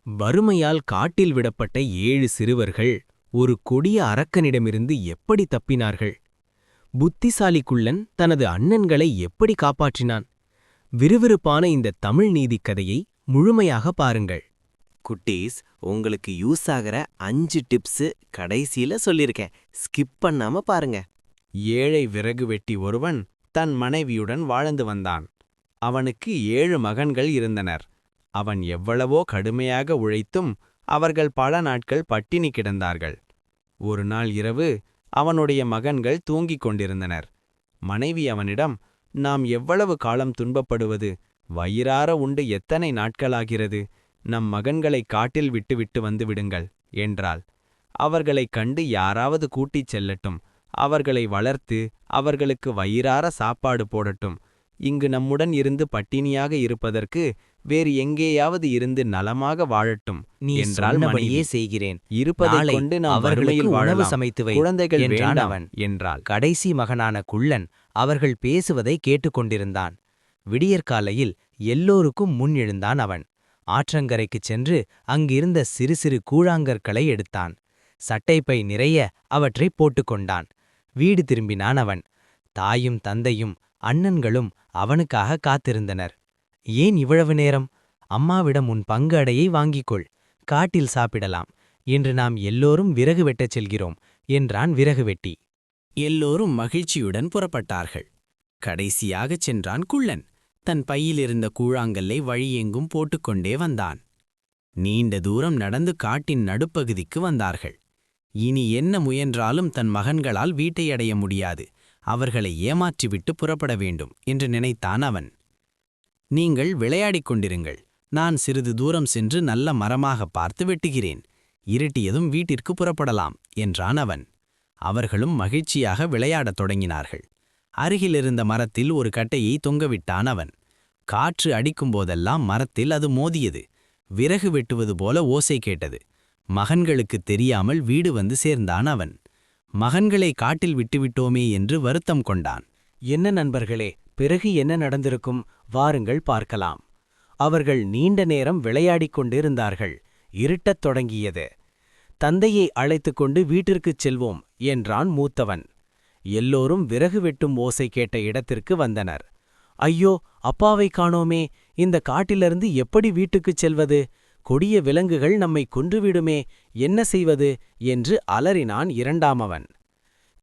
வறுமையால் காட்டில் விடப்பட்ட 7 சிறுவர்கள் ஒரு கொடிய அரக்கனிடமிருந்து எப்படி தப்பினார்கள்? புத்திசாலி குள்ளன் தனது அண்ணன்களை எப்படி காப்பாற்றினான்? விறுவிறுப்பான இந்த தமிழ் நீதிக் கதையை முழுமையாக பாருங்கள். குட்டீஸ், உங்களுக்கு யூஸ் ஆகிற 5 டிப்ஸ் கடைசியில சொல்லிருக்கேன். ஸ்கிப் பண்ணாம பாருங்க. ஏழை விறகு வெட்டி ஒருவன் தன் மனைவியுடன் வாழ்ந்து வந்தான். அவனுக்கு 7 மகன்கள் இருந்தனர். அவன் எவ்வளவோ கடுமையாக உழைத்தும் அவர்கள் பல நாட்கள் பட்டினி கிடந்தார்கள். ஒரு நாள் இரவு அவனுடைய மகன்கள் தூங்கிக் கொண்டிருந்தனர். மனைவி அவனிடம், நாம் எவ்வளவு காலம் துன்பப்படுவது? வயிறார உண்டு எத்தனை நாட்களாகிறது? நம் மகன்களை காட்டில் விட்டுவிட்டு வந்து விடுங்கள் என்றாள். அவர்களைக் கண்டு யாராவது கூட்டிச் செல்லட்டும். அவர்களை வளர்த்து அவர்களுக்கு வயிறார சாப்பாடு போடட்டும். இங்கு நம்முடன் இருந்து பட்டினியாக இருப்பதற்கு வேறு எங்கேயாவது இருந்து நலமாக வாழட்டும் என்றாள் மனைவி. செய்கிறேன். இருப்பதைக் கொண்டு நாம் வறுமையில் வாழலாம். சமைத்து வை குழந்தைகள் என்றான் வேண்டாம் அவன். என்றாள். கடைசி மகனான குள்ளன் அவர்கள் பேசுவதை கேட்டுக்கொண்டிருந்தான். விடியற்காலையில் எல்லோருக்கும் முன் எழுந்தான் அவன். ஆற்றங்கரைக்குச் சென்று அங்கிருந்த சிறு சிறு கூழாங்கற்களை எடுத்தான். சட்டைப்பை நிறைய அவற்றை போட்டுக்கொண்டான். வீடு திரும்பினான் அவன். தாயும் தந்தையும் அண்ணன்களும் அவனுக்காக காத்திருந்தனர். ஏன் இவ்வளவு நேரம்? அம்மாவிடம் உன் பங்கு அடையை வாங்கிக்கொள், காட்டில் சாப்பிடலாம். இன்று நாம் எல்லோரும் விறகு வெட்டச் செல்கிறோம் என்றான் விறகு வெட்டி. எல்லோரும் மகிழ்ச்சியுடன் புறப்பட்டார்கள். கடைசியாகச் சென்றான் குள்ளன். தன் பையிலிருந்த கூழாங்கல்லை வழியெங்கும் போட்டுக்கொண்டே வந்தான். நீண்ட தூரம் நடந்து காட்டின் நடுப்பகுதிக்கு வந்தார்கள். இனி என்ன முயன்றாலும் தன் மகன்களால் வீட்டை அடைய முடியாது. அவர்களை ஏமாற்றிவிட்டு புறப்பட வேண்டும் என்று நினைத்தான் அவன். நீங்கள் விளையாடிக் கொண்டிருங்கள். நான் சிறிது தூரம் சென்று நல்ல மரமாக பார்த்து வெட்டுகிறேன். இருட்டியதும் வீட்டிற்கு புறப்படலாம் என்றான் அவன். அவர்களும் மகிழ்ச்சியாக விளையாடத் தொடங்கினார்கள். அருகிலிருந்த மரத்தில் ஒரு கட்டையை தொங்கவிட்டான் அவன். காற்று அடிக்கும்போதெல்லாம் மரத்தில் அது மோதியது. விறகு வெட்டுவது போல ஓசை கேட்டது. மகன்களுக்குத் தெரியாமல் வீடு வந்து சேர்ந்தான் அவன். மகன்களை காட்டில் விட்டுவிட்டோமே என்று வருத்தம் கொண்டான். என்ன நண்பர்களே, பிறகு என்ன நடந்திருக்கும்? வாருங்கள் பார்க்கலாம். அவர்கள் நீண்ட நேரம் விளையாடிக் கொண்டிருந்தார்கள். இருட்டத் தொடங்கியது. தந்தையை அழைத்துக் கொண்டு வீட்டிற்குச் செல்வோம் என்றான் மூத்தவன். எல்லோரும் விறகு வெட்டும் ஓசை கேட்ட இடத்திற்கு வந்தனர். ஐயோ, அப்பாவை காணோமே! இந்த காட்டிலிருந்து எப்படி வீட்டுக்குச் செல்வது? கொடிய விலங்குகள் நம்மை கொன்றுவிடுமே, என்ன செய்வது என்று அலறினான் இரண்டாமவன்.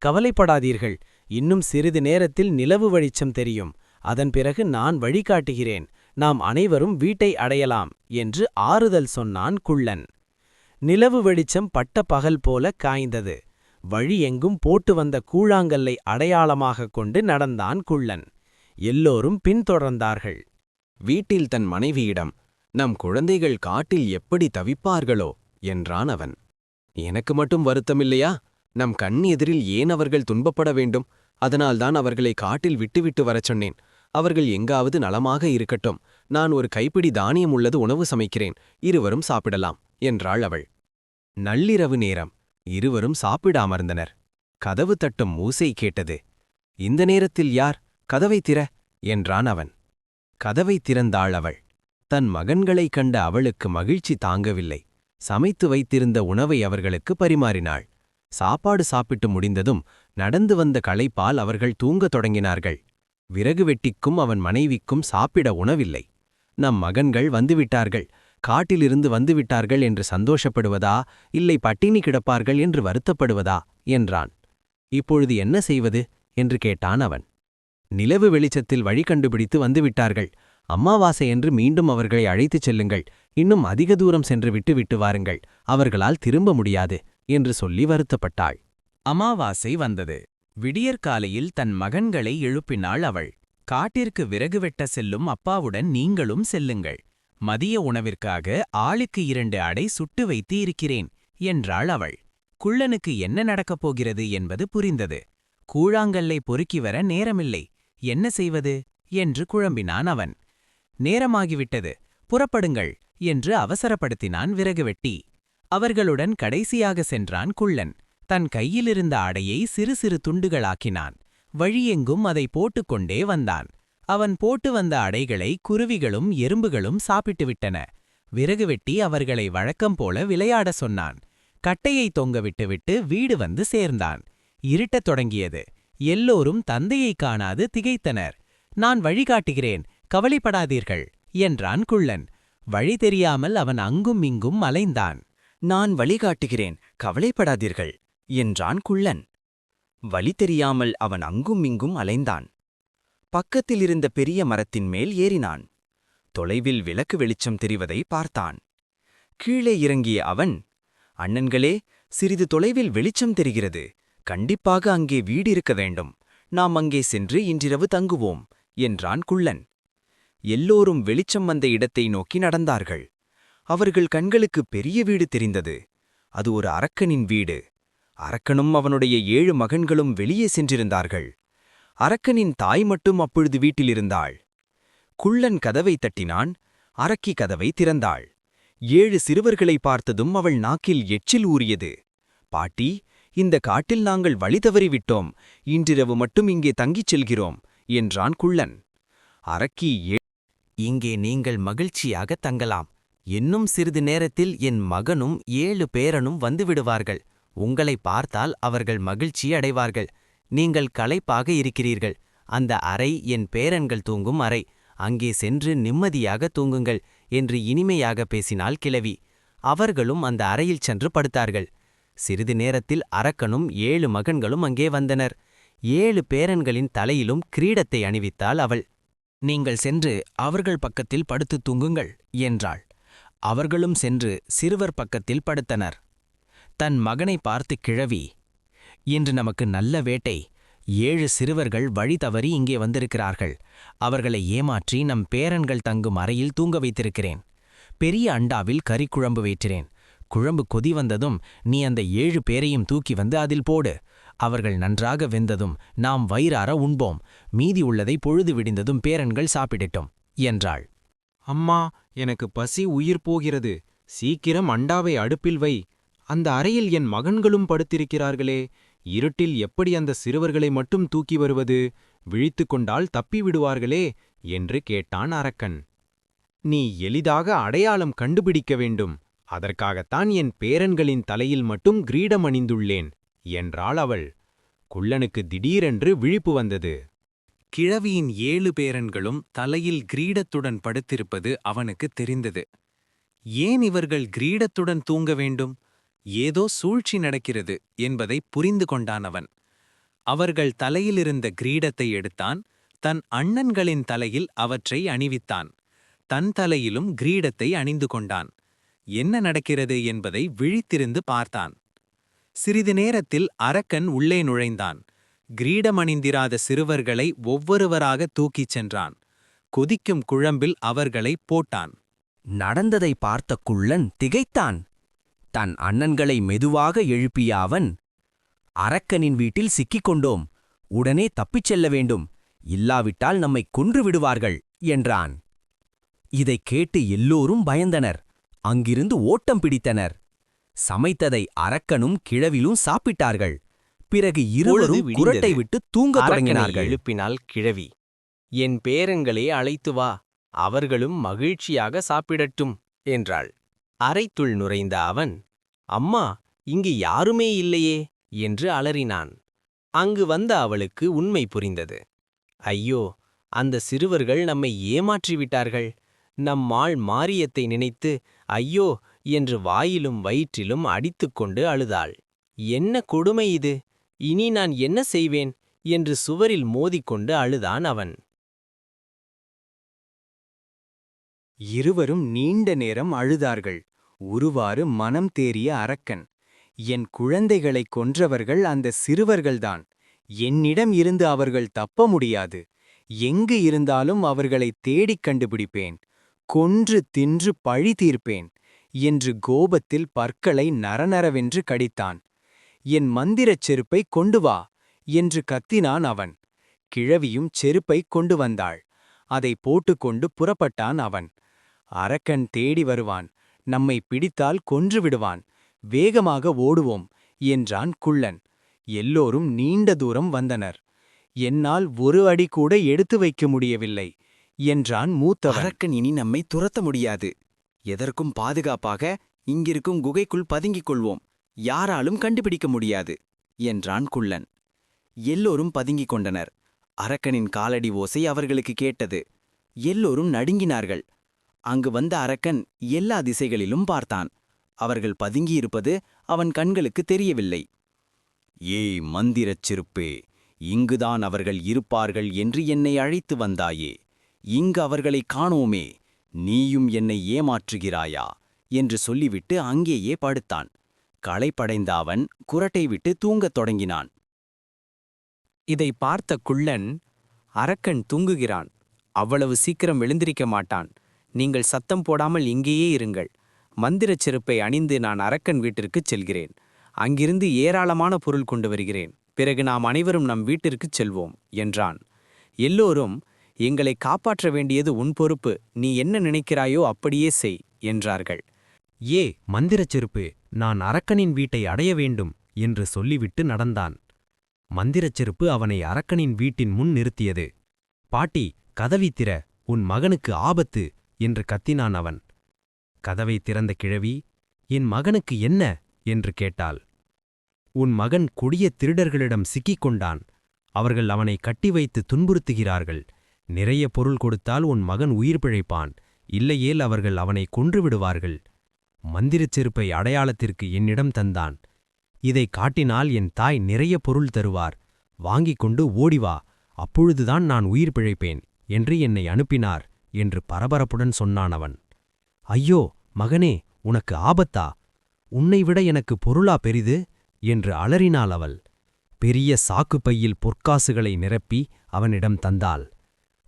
கவலைப்படாதீர்கள், இன்னும் சிறிது நேரத்தில் நிலவு வெளிச்சம் தெரியும். அதன் பிறகு நான் வழிகாட்டுகிறேன். நாம் அனைவரும் வீட்டை அடையலாம் என்று ஆறுதல் சொன்னான் குள்ளன். நிலவு வெளிச்சம் பட்ட பகல் போல காய்ந்தது. வழி எங்கும் போட்டு வந்த கூழாங்கல்லை அடையாளமாகக் கொண்டு நடந்தான் குள்ளன். எல்லோரும் பின்தொடர்ந்தார்கள். வீட்டில் தன் மனைவியிடம், நம் குழந்தைகள் காட்டில் எப்படி தவிப்பார்களோ என்றான் அவன். எனக்கு மட்டும் வருத்தமில்லையா? நம் கண் எதிரில் ஏன் அவர்கள் துன்பப்பட வேண்டும்? அதனால்தான் அவர்களை காட்டில் விட்டுவிட்டு வரச் சொன்னேன். அவர்கள் எங்காவது நலமாக இருக்கட்டும். நான் ஒரு கைப்பிடி தானியம் உள்ளது உணவு சமைக்கிறேன். இருவரும் சாப்பிடலாம் என்றாள் அவள். நள்ளிரவு நேரம். இருவரும் சாப்பிட அமர்ந்தனர். கதவு தட்டும் ஓசை கேட்டது. இந்த நேரத்தில் யார்? கதவை திற என்றான் அவன். கதவை திறந்தாள் அவள். தன் மகன்களைக் கண்ட அவளுக்கு மகிழ்ச்சி தாங்கவில்லை. சமைத்து வைத்திருந்த உணவை அவர்களுக்கு பரிமாறினாள். சாப்பாடு சாப்பிட்டு முடிந்ததும் நடந்து வந்த களைப்பால் அவர்கள் தூங்கத் தொடங்கினார்கள். விறகு வெட்டிக்கும் அவன் மனைவிக்கும் சாப்பிட உணவில்லை. நம் மகன்கள் வந்துவிட்டார்கள், காட்டிலிருந்து வந்துவிட்டார்கள் என்று சந்தோஷப்படுவதா, இல்லை பட்டினி கிடப்பார்கள் என்று வருத்தப்படுவதா என்றான். இப்பொழுது என்ன செய்வது என்று கேட்டான் அவன். நிலவு வெளிச்சத்தில் வழி கண்டுபிடித்து வந்துவிட்டார்கள். அம்மாவாசை என்று மீண்டும் அவர்களை அழைத்துச் செல்லுங்கள். இன்னும் அதிக தூரம் சென்று விட்டு வாருங்கள். அவர்களால் திரும்ப முடியாது என்று சொல்லி வருத்தப்பட்டாள். அமாவாசை வந்தது. விடியற்காலையில் தன் மகன்களை எழுப்பினாள் அவள். காட்டிற்கு விறகு வெட்ட செல்லும் அப்பாவுடன் நீங்களும் செல்லுங்கள். மதிய உணவிற்காக ஆளுக்கு 2 அடை சுட்டு வைத்து இருக்கிறேன் என்றாள் அவள். குள்ளனுக்கு என்ன நடக்கப் போகிறது என்பது புரிந்தது. கூழாங்கல்லை பொறுக்கி வர நேரமில்லை. என்ன செய்வது என்று குழம்பினான் அவன். நேரமாகிவிட்டது, புறப்படுங்கள் என்று அவசரப்படுத்தினான் விறகு வெட்டி. அவர்களுடன் கடைசியாக சென்றான் குள்ளன். தன் கையிலிருந்த அடையை சிறு சிறு துண்டுகளாக்கினான். வழியெங்கும் அதை போட்டுக்கொண்டே வந்தான். அவன் போட்டு வந்த அடைகளை குருவிகளும் எறும்புகளும் சாப்பிட்டுவிட்டன. விறகு வெட்டி அவர்களை வழக்கம் போல விளையாட சொன்னான். கட்டையை தொங்க விட்டுவிட்டு வீடு வந்து சேர்ந்தான். இருட்டத் தொடங்கியது. எல்லோரும் தந்தையை காணாது திகைத்தனர். நான் வழிகாட்டுகிறேன், கவலைப்படாதீர்கள் என்றான் குள்ளன். வழி தெரியாமல் அவன் அங்கும் இங்கும் அலைந்தான். நான் வழிகாட்டுகிறேன், கவலைப்படாதீர்கள் என்றான் குள்ளன். வழி தெரியாமல் அவன் அங்கும் இங்கும் அலைந்தான். பக்கத்திலிருந்த பெரிய மரத்தின் மேல் ஏறினான். தொலைவில் விளக்கு வெளிச்சம் தெரிவதை பார்த்தான். கீழே இறங்கிய அவன், அண்ணன்களே, சிறிது தொலைவில் வெளிச்சம் தெரிகிறது. கண்டிப்பாக அங்கே வீடு இருக்க வேண்டும். நாம் அங்கே சென்று இன்றிரவு தங்குவோம் என்றான் குள்ளன். எல்லோரும் வெளிச்சம் வந்த இடத்தை நோக்கி நடந்தார்கள். அவர்கள் கண்களுக்கு பெரிய வீடு தெரிந்தது. அது ஒரு அரக்கனின் வீடு. அரக்கனும் அவனுடைய 7 மகன்களும் வெளியே சென்றிருந்தார்கள். அரக்கனின் தாய் மட்டும் அப்பொழுது வீட்டிலிருந்தாள். குள்ளன் கதவை தட்டினான். அரக்கி கதவை திறந்தாள். 7 சிறுவர்களை பார்த்ததும் அவள் நாக்கில் எச்சில் ஊறியது. பாட்டி, இந்த காட்டில் நாங்கள் வழி தவறிவிட்டோம். இன்றிரவு மட்டும் இங்கே தங்கிச் செல்கிறோம் என்றான் குள்ளன். அரக்கி, இங்கே நீங்கள் மகிழ்ச்சியாக தங்கலாம். இன்னும் சிறிது நேரத்தில் என் மகனும் 7 பேரனும் வந்துவிடுவார்கள். உங்களை பார்த்தால் அவர்கள் மகிழ்ச்சி அடைவார்கள். நீங்கள் களைப்பாக இருக்கிறீர்கள். அந்த அறை என் பேரன்கள் தூங்கும் அறை. அங்கே சென்று நிம்மதியாக தூங்குங்கள் என்று இனிமையாக பேசினாள் கிழவி. அவர்களும் அந்த அறையில் சென்று படுத்தார்கள். சிறிது நேரத்தில் அரக்கனும் 7 மகன்களும் அங்கே வந்தனர். 7 பேரன்களின் தலையிலும் கிரீடத்தை அணிவித்தாள் அவள். நீங்கள் சென்று அவர்கள் பக்கத்தில் படுத்துத் தூங்குங்கள் என்றாள். அவர்களும் சென்று சிறுவர் பக்கத்தில் படுத்தனர். தன் மகனை பார்த்து கிழவி, இன்று நமக்கு நல்ல வேட்டை. 7 சிறுவர்கள் வழி தவறி இங்கே வந்திருக்கிறார்கள். அவர்களை ஏமாற்றி நம் பேரன்கள் தங்கும் அறையில் தூங்க வைத்திருக்கிறேன். பெரிய அண்டாவில் கறிக்குழம்பு வைக்கிறேன். குழம்பு கொதி வந்ததும் நீ அந்த 7 பேரையும் தூக்கி வந்து அதில் போடு. அவர்கள் நன்றாக வெந்ததும் நாம் வயிறார உண்போம். மீதி உள்ளதை பொழுது விடிந்ததும் பேரன்கள் சாப்பிடட்டும் என்றாள். அம்மா, எனக்கு பசி உயிர் போகிறது. சீக்கிரம் அண்டாவை அடுப்பில் வை. அந்த அறையில் என் மகன்களும் படுத்திருக்கிறார்களே. இருட்டில் எப்படி அந்த சிறுவர்களை மட்டும் தூக்கி வருவது? விழித்து கொண்டால் தப்பி விடுவார்களே என்று கேட்டான் அரக்கன். நீ எளிதாக அடையாளம் கண்டுபிடிக்க வேண்டும். அதற்காகத்தான் என் பேரன்களின் தலையில் மட்டும் கிரீடம் அணிந்துள்ளேன் என்றாள் அவள். குள்ளனுக்கு திடீரென்று விழிப்பு வந்தது. கிழவியின் 7 பேரன்களும் தலையில் கிரீடத்துடன் படுத்திருப்பது அவனுக்கு தெரிந்தது. ஏன் இவர்கள் கிரீடத்துடன் தூங்க வேண்டும்? ஏதோ சூழ்ச்சி நடக்கிறது என்பதை புரிந்து கொண்டான் அவன். அவர்கள் தலையிலிருந்த கிரீடத்தை எடுத்தான். தன் அண்ணன்களின் தலையில் அவற்றை அணிவித்தான். தன் தலையிலும் கிரீடத்தை அணிந்து கொண்டான். என்ன நடக்கிறது என்பதை விழித்திருந்து பார்த்தான். சிறிது நேரத்தில் அரக்கன் உள்ளே நுழைந்தான். கிரீடமணிந்திராத சிறுவர்களை ஒவ்வொருவராக தூக்கிச் சென்றான். கொதிக்கும் குழம்பில் அவர்களை போட்டான். நடந்ததை பார்த்த குள்ளன் திகைத்தான். தன் அண்ணன்களை மெதுவாக எழுப்பிய அவன், அரக்கனின் வீட்டில் சிக்கிக் கொண்டோம். உடனே தப்பிச் செல்ல வேண்டும். இல்லாவிட்டால் நம்மை கொன்று விடுவார்கள் என்றான். இதைக் கேட்டு எல்லோரும் பயந்தனர். அங்கிருந்து ஓட்டம் பிடித்தனர். சமைத்ததை அரக்கனும் கிழவிலும் சாப்பிட்டார்கள். பிறகு இருவரும் குரட்டை விட்டு தூங்கத் தொடங்கினார்கள். எழுப்பினாள் கிழவி. என் பேரன்களே அழைத்து வா, அவர்களும் மகிழ்ச்சியாக சாப்பிடட்டும் என்றாள். அறைத்துள் நுழைந்த அவன், அம்மா, இங்கு யாருமே இல்லையே என்று அலறினான். அங்கு வந்த அவளுக்கு உண்மை புரிந்தது. ஐயோ, அந்த சிறுவர்கள் நம்மை ஏமாற்றிவிட்டார்கள். நம்மாள் மாரியத்தை நினைத்து ஐயோ என்று வாயிலும் வயிற்றிலும் அடித்துக்கொண்டு அழுதாள். என்ன கொடுமை இது! இனி நான் என்ன செய்வேன் என்று சுவரில் மோதிக்கொண்டு அழுதான் அவன். இருவரும் நீண்ட நேரம் அழுதார்கள். உருவாறு மனம் தேறிய அரக்கன், என் குழந்தைகளைக் கொன்றவர்கள் அந்த சிறுவர்கள்தான். என்னிடம் இருந்து அவர்கள் தப்ப முடியாது. எங்கு இருந்தாலும் அவர்களை தேடிக் கண்டுபிடிப்பேன். கொன்று தின்று பழி தீர்ப்பேன் என்று கோபத்தில் பற்களை நரநரவென்று கடித்தான். என் மந்திரச் செருப்பை கொண்டு வா என்று கத்தினான் அவன். கிழவியும் செருப்பை கொண்டு வந்தாள். அதை போட்டுக்கொண்டு புறப்பட்டான் அவன். அரக்கன் தேடி வருவான். நம்மை பிடித்தால் கொன்று விடுவான். வேகமாக ஓடுவோம் என்றான் குள்ளன். எல்லோரும் நீண்ட தூரம் வந்தனர். என்னால் ஒரு அடி கூட எடுத்து வைக்க முடியவில்லை என்றான் மூத்தவன். அரக்கன் இனி நம்மை துரத்த முடியாது எதற்கும் பாதுகாப்பாக இங்கிருக்கும் குகைக்குள் பதுங்கிக் கொள்வோம். யாராலும் கண்டுபிடிக்க முடியாது என்றான் குள்ளன். எல்லோரும் பதுங்கிக் கொண்டனர். அரக்கனின் காலடி ஓசை அவர்களுக்கு கேட்டது. எல்லோரும் நடுங்கினார்கள். அங்கு வந்த அரக்கன் எல்லா திசைகளிலும் பார்த்தான். அவர்கள் பதுங்கியிருப்பது அவன் கண்களுக்கு தெரியவில்லை. ஏய் மந்திரச் சிறுப்பே, இங்குதான் அவர்கள் இருப்பார்கள் என்று என்னை அழைத்து வந்தாயே. இங்கு அவர்களை காணோமே, நீயும் என்னை ஏமாற்றுகிறாயா என்று சொல்லிவிட்டு அங்கேயே படுத்தான். களைப்படைந்த அவன் குரட்டை விட்டு தூங்கத் தொடங்கினான். இதை பார்த்த குள்ளன், அரக்கன் தூங்குகிறான், அவ்வளவு சீக்கிரம் எழுந்திருக்க மாட்டான். நீங்கள் சத்தம் போடாமல் இங்கேயே இருங்கள். மந்திரச் செருப்பை அணிந்து நான் அரக்கன் வீட்டிற்குச் செல்கிறேன். அங்கிருந்து ஏராளமான பொருள் கொண்டு வருகிறேன். பிறகு நாம் அனைவரும் நம் வீட்டிற்குச் செல்வோம் என்றான். எல்லோரும், எங்களை காப்பாற்ற வேண்டியது உன் பொறுப்பு, நீ என்ன நினைக்கிறாயோ அப்படியே செய் என்றார்கள். ஏ மந்திரச் செருப்பு, நான் அரக்கனின் வீட்டை அடைய வேண்டும் என்று சொல்லிவிட்டு நடந்தான். மந்திரச் செருப்பு அவனை அரக்கனின் வீட்டின் முன் நிறுத்தியது. பாட்டி, கதவை திற, உன் மகனுக்கு ஆபத்து என்று கத்தினான் அவன். கதவை திறந்த கிழவி, என் மகனுக்கு என்ன என்று கேட்டாள். உன் மகன் கொடிய திருடர்களிடம் சிக்கிக் கொண்டான். அவர்கள் அவனை கட்டி வைத்து துன்புறுத்துகிறார்கள். நிறைய பொருள் கொடுத்தால் உன் மகன் உயிர் பிழைப்பான், இல்லையேல் அவர்கள் அவனை கொன்றுவிடுவார்கள். மந்திரச் செருப்பை அடையாளத்திற்கு என்னிடம் தந்தான். இதை காட்டினால் என் தாய் நிறைய பொருள் தருவார். வாங்கிக் கொண்டு ஓடிவா, அப்பொழுதுதான் நான் உயிர் பிழைப்பேன் என்று என்னை அனுப்பினார் என்று பரபரப்புடன் சொன்னான் அவன். ஐயோ மகனே, உனக்கு ஆபத்தா? உன்னைவிட எனக்கு பொருளா பெரிது என்று அலறினாள் அவள். பெரிய சாக்குப் பையில் பொற்காசுகளை நிரப்பி அவனிடம் தந்தாள்.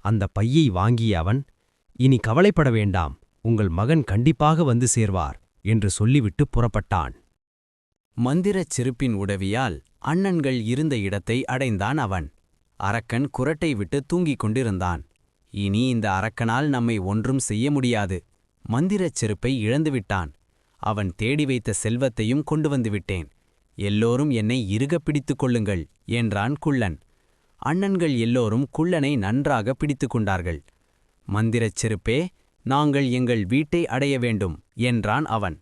அந்த பையை வாங்கிய அவன், இனி கவலைப்பட வேண்டாம், உங்கள் மகன் கண்டிப்பாக வந்து சேர்வார் என்று சொல்லிவிட்டு புறப்பட்டான். மந்திரச் செருப்பின் உதவியால் அண்ணன்கள் இருந்த இடத்தை அடைந்தான் அவன். அரக்கன் குரட்டை விட்டு தூங்கிக் கொண்டிருந்தான். இனி இந்த அரக்கனால் நம்மை ஒன்றும் செய்ய முடியாது. மந்திரச் செருப்பை இழந்துவிட்டான். அவன் தேடி வைத்த செல்வத்தையும் கொண்டு வந்து விட்டேன். எல்லோரும் என்னை இறுகப் பிடித்துக் கொள்ளுங்கள் என்றான் குள்ளன். அண்ணன்கள் எல்லோரும் குள்ளனை நன்றாக பிடித்து கொண்டார்கள். மந்திரச் செருப்பே, நாங்கள் எங்கள் வீட்டை அடைய வேண்டும் என்றான் அவன்.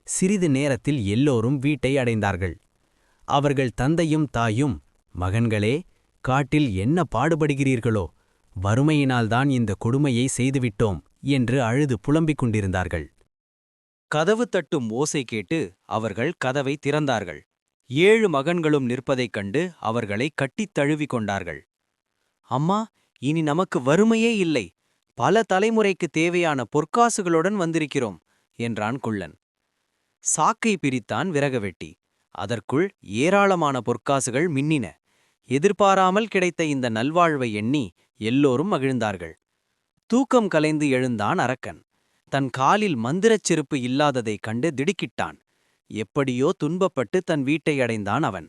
சிறிது நேரத்தில் எல்லோரும் வீட்டை அடைந்தார்கள். அவர்கள் தந்தையும் தாயும், மகன்களே, காட்டில் என்ன பாடுபடுகிறீர்களோ, வறுமையினால்தான் இந்த கொடுமையை செய்துவிட்டோம் என்று அழுது புலம்பிக் கொண்டிருந்தார்கள். கதவு தட்டும் ஓசை கேட்டு அவர்கள் கதவை திறந்தார்கள். 7 மகன்களும் நிற்பதைக் கண்டு அவர்களை கட்டித் தழுவிக் கொண்டார்கள். அம்மா, இனி நமக்கு வறுமையே இல்லை. பல தலைமுறைக்கு தேவையான பொற்காசுகளுடன் வந்திருக்கிறோம் என்றான் குள்ளன். சாக்கை பிரித்தான் விறகவெட்டி. அதற்குள் ஏராளமான பொற்காசுகள் மின்னின. எதிர்பாராமல் கிடைத்த இந்த நல்வாழ்வை எண்ணி எல்லோரும் மகிழ்ந்தார்கள். தூக்கம் கலைந்து எழுந்தான் அரக்கன். தன் காலில் மந்திரச் செருப்பு இல்லாததைக் கண்டு திடுக்கிட்டான். எப்படியோ துன்பப்பட்டு தன் வீட்டை அடைந்தான் அவன்.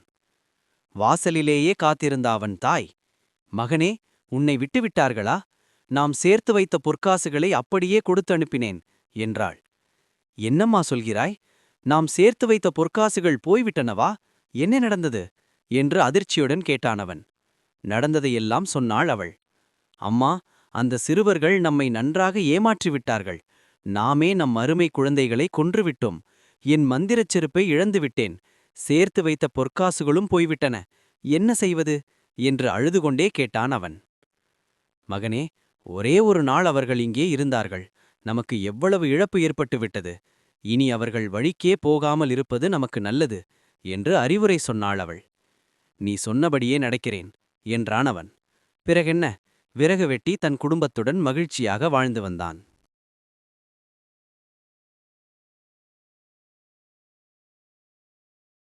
வாசலிலேயே காத்திருந்த அவன் தாய், மகனே, உன்னை விட்டுவிட்டார்களா? நாம் சேர்த்து வைத்த பொற்காசுகளை அப்படியே கொடுத்து அனுப்பினேன் என்றாள். என்னம்மா சொல்கிறாய்? நாம் சேர்த்து வைத்த பொற்காசுகள் போய்விட்டனவா? என்ன நடந்தது என்று அதிர்ச்சியுடன் கேட்டானவன். நடந்ததையெல்லாம் சொன்னாள் அவள். அம்மா, அந்த சிறுவர்கள் நம்மை நன்றாக ஏமாற்றிவிட்டார்கள். நாமே நம் அருமை குழந்தைகளை கொன்றுவிட்டோம். என் மந்திரச் செருப்பை இழந்துவிட்டேன். சேர்த்து வைத்த பொற்காசுகளும் போய்விட்டன. என்ன செய்வது என்று அழுதுகொண்டே கேட்டான் அவன். மகனே, ஒரே ஒரு நாள் அவர்கள் இங்கே இருந்தார்கள். நமக்கு எவ்வளவு இழப்பு ஏற்பட்டுவிட்டது. இனி அவர்கள் வழிக்கே போகாமல் இருப்பது நமக்கு நல்லது என்று அறிவுரை சொன்னாள் அவள். நீ சொன்னபடியே நடக்கிறேன் என்றான் அவன். பிறகென்ன, விறகு வெட்டி தன் குடும்பத்துடன் மகிழ்ச்சியாக வாழ்ந்து வந்தான்.